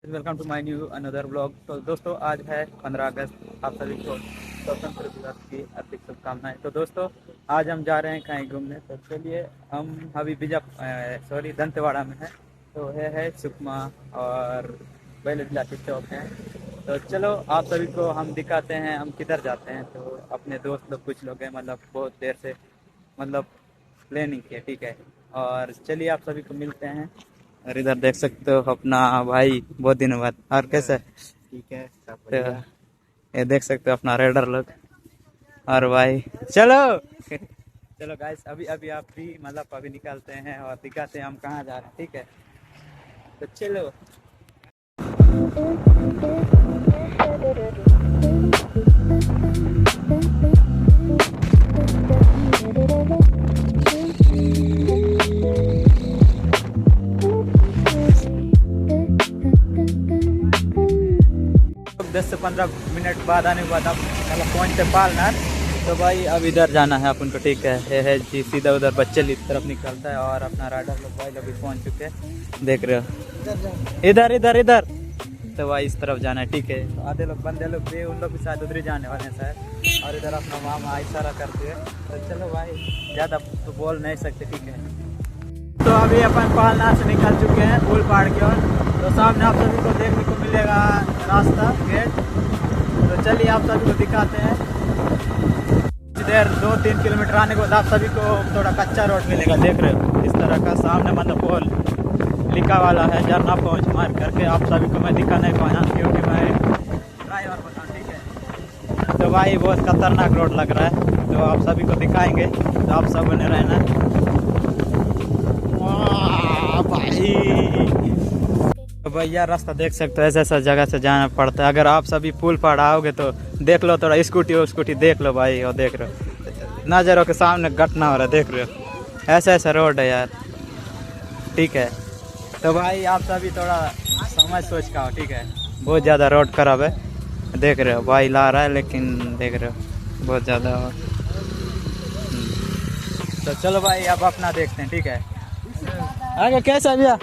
Welcome to my new another blog. तो दोस्तों आज है 15 अगस्त। आप सभी को स्वतंत्र दिवस की हार्दिक शुभकामनाएं। तो दोस्तों आज हम जा रहे हैं कहीं घूमने। तो चलिए हम अभी दंतेवाड़ा में है। तो यह है सुकमा और बैलडीला की चौक है। तो चलो आप सभी को हम दिखाते हैं हम किधर जाते हैं। तो अपने दोस्त लोग कुछ लोग हैं, मतलब बहुत देर से प्लानिंग किया, ठीक है। और चलिए आप सभी को मिलते हैं। और इधर देख सकते हो अपना भाई बहुत दिनों बाद। और कैसे ठीक है सब तो बढ़िया। ये देख सकते हो अपना रेडर लोग। और भाई चलो चलो गाइस अभी अभी आप भी अभी निकालते हैं और दिखाते हैं हम कहाँ जा रहे हैं, ठीक है। तो चलो तो 10 से 15 मिनट बाद आने के बाद आप पहुँचते पालनार। तो भाई अब इधर जाना है अपन को, ठीक है। ये है जी सीधा उधर बच्चे की तरफ निकलता है और अपना राइडर लोग भाई अभी पहुँच चुके हैं, देख रहे हो। इधर इधर इधर तो भाई इस तरफ जाना है, ठीक है। तो आधे लोग बंदे लोग भी उन लोग भी शायद उधर ही जाने वाले हैं शायद। और इधर अपना मामा इशारा करते हैं। तो चलो भाई ज़्यादा तो बोल नहीं सकते, ठीक है। तो अभी अपन पालनार से निकल चुके हैं पुल पहाड़ की ओर। तो सामने आप सभी को देखने को मिलेगा रास्ता गेट। तो चलिए आप सभी को दिखाते हैं। इधर 2-3 किलोमीटर आने के बाद आप सभी को थोड़ा कच्चा रोड मिलेगा, देख रहे हो इस तरह का। सामने पोल लिखा वाला है झरना पहुँच मार करके। आप सभी को मैं दिखा नहीं पाया क्योंकि मैं ड्राइवर बताऊँ, ठीक है। तो भाई बहुत खतरनाक रोड लग रहा है, तो आप सभी को दिखाएंगे। तो आप सब बने रहना भाई। तो भैया रास्ता देख सकते हो, ऐसा ऐसा जगह से जाना पड़ता है। अगर आप सभी पुल पर आओगे तो देख लो, थोड़ा स्कूटी देख लो भाई। और देख रहे हो नजरों के सामने घटना हो रहा है, देख रहे हो ऐसा ऐसा रोड है यार, ठीक है। तो भाई आप सभी थोड़ा समझ सोच का हो, ठीक है। बहुत ज़्यादा रोड खराब है, देख रहे हो भाई ला रहा है लेकिन देख रहे हो बहुत ज़्यादा। तो चलो भाई अब अपना देखते हैं, ठीक है। आगे कैसा भैया?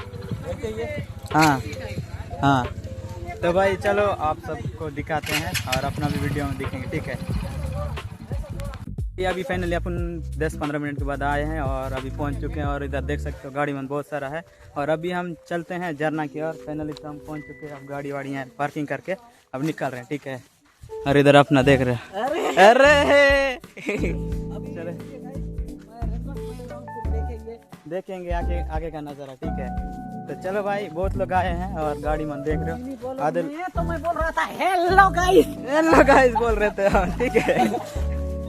हाँ हाँ। तो भाई चलो आप सबको दिखाते हैं और अपना भी वीडियो में दिखेंगे, ठीक है। ये अभी फाइनली अपन 10-15 मिनट के बाद आए हैं और अभी पहुंच चुके हैं। और इधर देख सकते हो गाड़ी में बहुत सारा है। और अभी हम चलते हैं झरना की ओर। फाइनली तो हम पहुंच चुके हैं। अब गाड़ी वाड़ी हैं पार्किंग करके अब निकल रहे हैं, ठीक है। और इधर अपना देख रहे हैं। अरे चले देखेंगे आगे आगे का नज़ारा, ठीक है। तो चलो भाई बहुत लोग आए हैं और गाड़ी में देख रहे हो। आधे तो मैं बोल रहा था हेलो गाइस बोल रहे थे, ठीक है।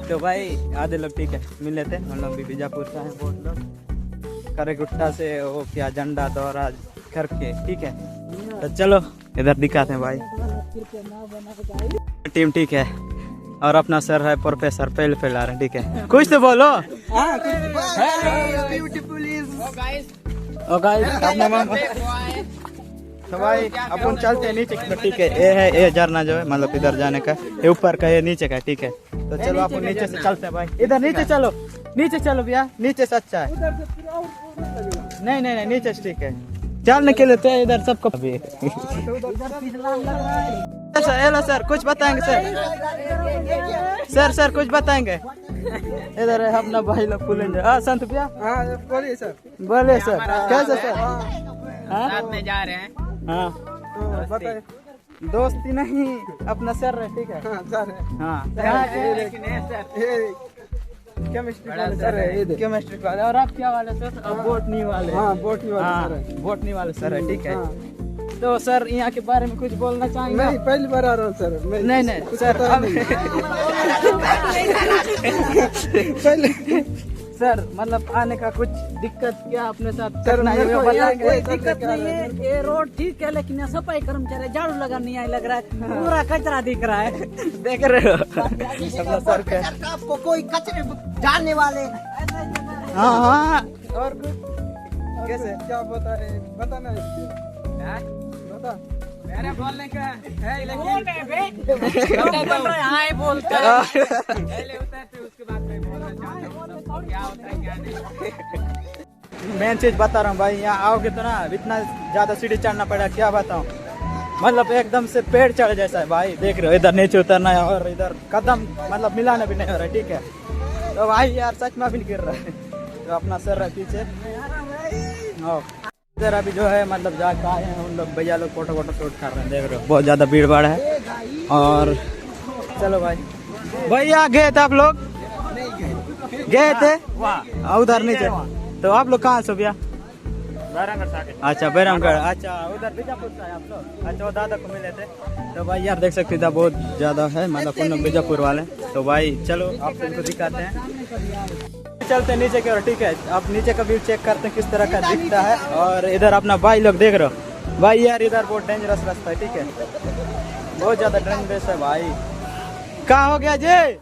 तो भाई आधे लोग ठीक है मिल लेते हैं। हम लोग भी बीजापुर से हैं, बहुत लोग करेगुट्टा से वो क्या झंडा दौरा करके, ठीक है। तो चलो इधर दिखाते हैं भाई टीम, ठीक है। और अपना सर है प्रोफेसर पहले फैला रहे हैं, ठीक है। कुछ तो बोलो। ओ गाइस अपना मामा। तो भाई अपन चलते हैं नीचे की, ठीक है। ये है ये झरना जो है मतलब इधर जाने का, ये ऊपर का ये नीचे का, ठीक है। तो चलो अपन नीचे से चलते हैं भाई। इधर नीचे चलो भैया, नीचे से अच्छा है। नहीं नहीं नहीं नीचे से ठीक है, चलने के लिए तो इधर सबको अभी सर कुछ बताएंगे सर कुछ बताएंगे। इधर है अपना भाई लोग फूलेंगे। हाँ संत भैया, बोलिए सर। बोले सर कैसे सर? साथ में जा रहे हैं। हाँ तो बताइए। दोस्ती नहीं अपना सर है, ठीक है। हाँ सर है। हाँ केमिस्ट्री वाले सर है, ये केमिस्ट्री वाले। और आप क्या वाले सर? बोटनी वाले। हाँ बोटनी वाले सर है। बोटनी वाले सर है, ठीक है। तो सर यहाँ के बारे में कुछ बोलना चाहेंगे? नहीं पहली बार आ रहा हूँ सर। नहीं सर पहले सर मतलब आने का कुछ दिक्कत क्या अपने साथ सर करना है मेरे को बताएंगे? कोई दिक्कत नहीं है, ये रोड ठीक है लेकिन यहाँ सफाई कर्मचारी झाड़ू लगा नहीं आए, लग रहा है पूरा कचरा दिख रहा है। देख रहे हो अपना सर का। आपको कोई कचरे डालने वाले हाँ और कुछ कैसे क्या बता रहे बताना है बता। मेरे बोलने का है लेकिन हाय बोलता है पहले उतरते उसके बाद मैं बोलना चाहता हूँ क्या होता है क्या नहीं। मेन चीज बता रहा हूँ भाई, यहाँ आओगे तो ना इतना ज्यादा सीढ़ी चढ़ना पड़ेगा, क्या बताऊँ। मतलब एकदम से पेड़ चढ़ जैसा है भाई, देख रहे हो। इधर नीचे उतरना है और इधर कदम मतलब मिलाना भी नहीं हो रहा है, ठीक है। तो भाई यार सच में भी नहीं गिर रहा है, तो अपना सर है पीछे। इधर अभी जो है मतलब जाके आए हैं उन लोग, भैया लोग फोटो शूट कर रहे हैं, देख रहे हो बहुत ज़्यादा भीड़ भाड़ है। और चलो भाई, भैया गए थे आप लोग? गए थे उधर नीचे। तो आप लोग कहाँ से भैया? अच्छा बैरमगढ़, अच्छा उधर बीजापुर से आप लोग? अच्छा वो दादा को मिले थे। तो भाई यार देख सकते इधर बहुत ज़्यादा है, मतलब उन लोग बीजापुर वाले। तो भाई चलो आपको इनको दिखाते हैं, चलते हैं नीचे की ओर, ठीक है। आप नीचे का व्यू चेक करते हैं किस तरह का दिखता है। और इधर अपना भाई लोग देख रहे हो भाई, यार इधर बहुत डेंजरस रास्ता है, ठीक है, बहुत ज़्यादा डेंजरस है भाई। कहाँ हो गया जी,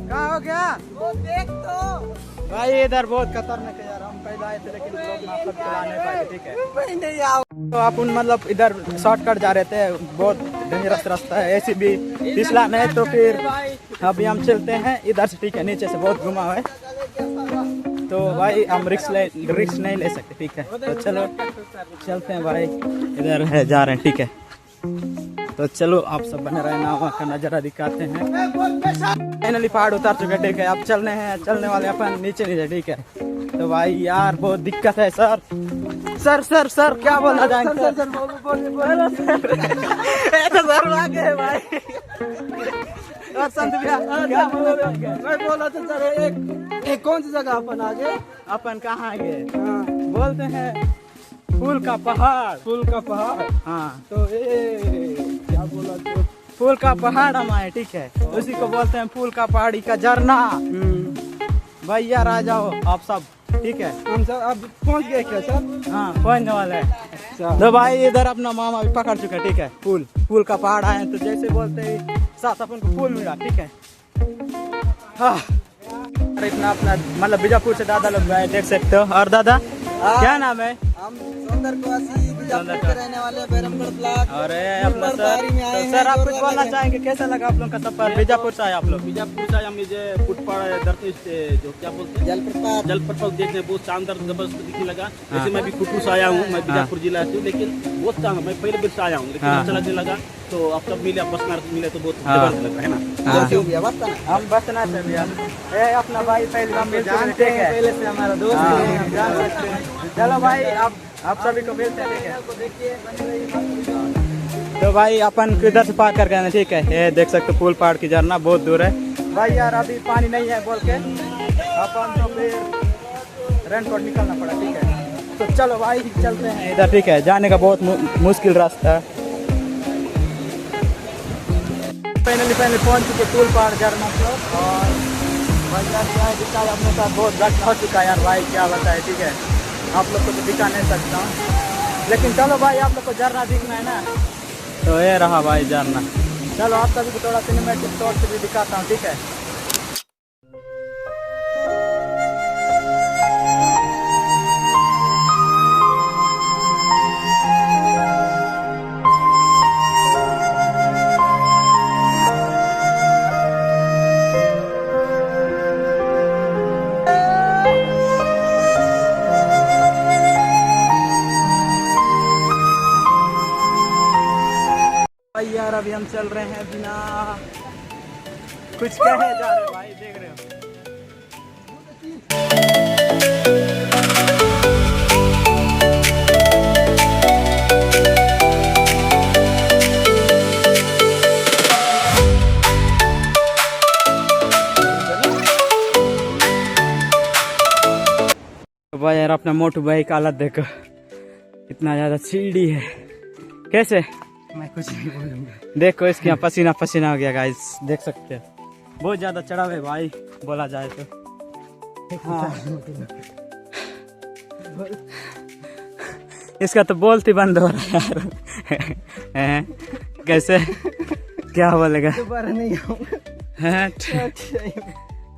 कहाँ हो गया? वो देख तो भाई इधर बहुत खतरनाक है यार। हम पहले आए थे लेकिन लोग मतलब चला नहीं पाए, ठीक है। तो आप उन मतलब इधर शॉर्टकट जा रहे थे, बहुत डेंजरस रास्ता है, ऐसी भी फिसला नहीं। तो फिर अभी हम चलते हैं इधर से, ठीक है। नीचे से बहुत घुमा हुआ है, तो भाई हम रिस्क नहीं ले सकते, ठीक है। तो चलो चलते हैं भाई, इधर है जा रहे हैं, ठीक है। तो चलो आप सब बने रहे, ना वहाँ का नज़ारा दिखाते हैं। फाइनली पहाड़ उतार चुके, ठीक है। अब चलने वाले अपन नीचे, ठीक है। तो भाई यार बहुत दिक्कत है सर, सर सर सर क्या बोलना चाहेंगे? सर सर सर आगे भाई। और संत भैया क्या बोलोगे? मैं बोला था सर एक कौन सी जगह अपन आगे? अपन कहाँ आगे? बोलते हैं फूल का पहाड़। फूल का पहाड़, हाँ तो क्या बोला तो? फूल का पहाड़ हम आए, ठीक है। उसी को बोलते हैं फूल का पहाड़ी का झरना। भैया आ जाओ आप सब, ठीक है। हम सब अब पहुंच गए क्या सर? हाँ पहुंचने वाले हैं। तो भाई इधर अपना मामा भी पकड़ चुका है, ठीक है। फूल का पहाड़ आए तो जैसे बोलते ही साथ अपन को फूल मिला, ठीक है। हाँ इतना अपना मतलब बीजापुर से दादा लोग आए, देख सकते हो। और दादा क्या नाम है? हम सौंदरवासी बीजापुर के रहने वाले बैरमगढ़ ब्लॉक। अरे अपना सर, तो सर आप कुछ बोलना चाहेंगे? कैसा लगा आप लोग का सफर? बीजापुर से आए आप लोग? बीजापुर से हम ये फुटपाथ जो क्या बोलते हैं जलप्रपात देखने बहुत शानदार जबरदस्त दिखने लगा। जैसे मैं भी खुटू से आया हूँ, मैं बीजापुर जिला से हूँ, लेकिन बहुत कम मैं पहले से आया हूँ, लेकिन अच्छा लगने लगा। तो आप सब मिले, पर्सनल मिले तो बहुत जबरदस्त लग रहा है ना। हम बसना से भैया, अपना भाई पहले हम जानते हैं, पहले से हमारा दोस्त है, जान सकते हैं। चलो भाई आप सभी को मिलते हैं, ठीक है। तो भाई अपन किधर से पार करके आना, ठीक है। ये देख सकते पुल पहाड़ की झरना बहुत दूर है भाई। यार अभी पानी नहीं है बोल के अपन तो फिर रेनकोट निकलना पड़ा, ठीक है। तो चलो भाई चलते हैं इधर, ठीक है। जाने का बहुत मुश्किल रास्ता है। फाइनली पहुंच चुके पुल पहाड़ झरना को। और भाई यार क्या है दिखा अपने साथ बहुत घटना हो चुका है यार भाई, क्या बताए, ठीक है। आप लोग को तो दिखा नहीं सकता हूँ, लेकिन चलो भाई आप लोग को झरना दिखना है ना, तो ये रहा भाई झरना। चलो आप सभी को थोड़ा सिनेमैटिक तौर से भी दिखाता हूँ, ठीक है। यार अभी हम चल रहे हैं बिना कुछ कहे जा रहे भाई, देख रहे हो। तो भाई यार अपना मोटू भाई का हालत देखो, इतना ज्यादा सीढ़ी है, कैसे मैं कुछ नहीं बोलूंगा। देखो इसके यहाँ पसीना पसीना हो गया गाइस, देख सकते हैं बहुत ज्यादा चढ़ा हुआ है भाई बोला जाए तो। हाँ इसका तो बोलती बंद हो रहा है यार। कैसे क्या बोलेगा? दोबारा नहीं आऊंगा।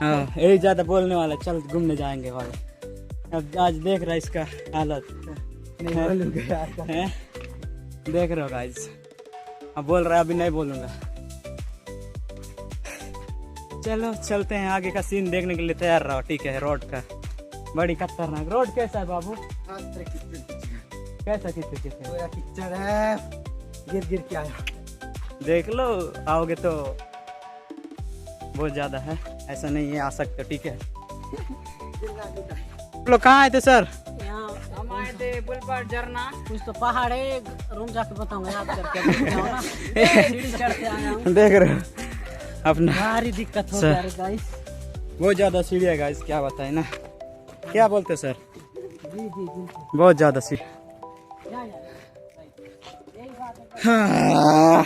हाँ यही ज्यादा बोलने वाला, चल घूमने जाएंगे वाला। अब आज देख रहा है इसका हालत, नहीं बोलूंगा हैं देख रहे हो गाइस, अब बोल रहा है अभी नहीं बोलूंगा। चलो चलते हैं आगे का सीन देखने के लिए तैयार रहो, ठीक है। रोड का बड़ी खतरनाक रोड कैसा है बाबू? कैसा कीचड़ पूरा कीचड़ है, गिर गिर के आया। देख लो, आओगे तो बहुत ज्यादा है, ऐसा नहीं है, आ सकते हो, ठीक है। लोग कहाँ आए थे सर? हम आए थे पुल पर झरना, कुछ तो पहाड़ है, रूम जाके बताऊंगा, याद करके जाओ ना। सीढ़ी चढ़ के आया हूँ, देख रहे हो अपना भारी दिक्कत हो जा रही गाइस। बहुत ज्यादा सीढ़ी है गाइस, क्या बताए ना, क्या बोलते सर? जी जी जी बहुत ज्यादा सीढ़ी। या, यही बात है। हाँ।